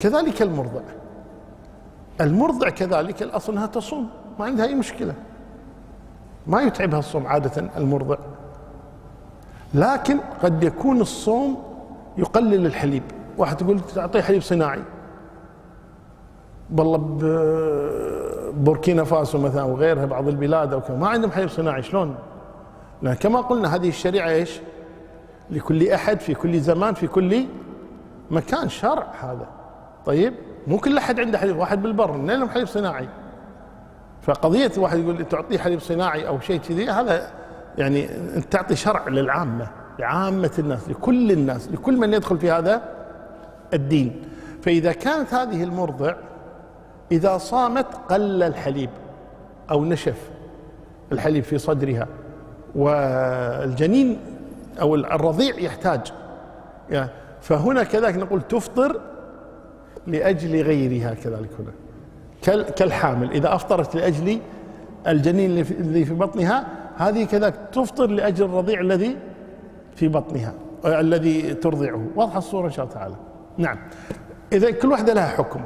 كذلك المرضع. المرضع كذلك الأصل أنها تصوم، ما عندها أي مشكلة، ما يتعبها الصوم عادة المرضع، لكن قد يكون الصوم يقلل الحليب. واحد تقول تعطيه حليب صناعي، والله بوركينا فاسو مثلا وغيرها بعض البلاد أو ما عندهم حليب صناعي، شلون؟ لأن كما قلنا هذه الشريعة إيش؟ لكل أحد في كل زمان في كل مكان، شرع هذا. طيب مو كل أحد عنده حليب، واحد بالبر منين لهم حليب صناعي؟ فقضية واحد يقول تعطيه حليب صناعي أو شيء كذي، هذا يعني أنت تعطي شرع للعامة، لعامة الناس، لكل الناس، لكل من يدخل في هذا الدين. فإذا كانت هذه المرضع إذا صامت قل الحليب أو نشف الحليب في صدرها، والجنين أو الرضيع يحتاج، فهنا كذلك نقول تفطر لأجل غيرها. كذلك هنا كالحامل إذا أفطرت لأجل الجنين الذي في بطنها، هذه كذلك تفطر لأجل الرضيع الذي في بطنها الذي ترضعه. واضحة الصورة إن شاء الله تعالى. نعم، إذا كل واحدة لها حكم.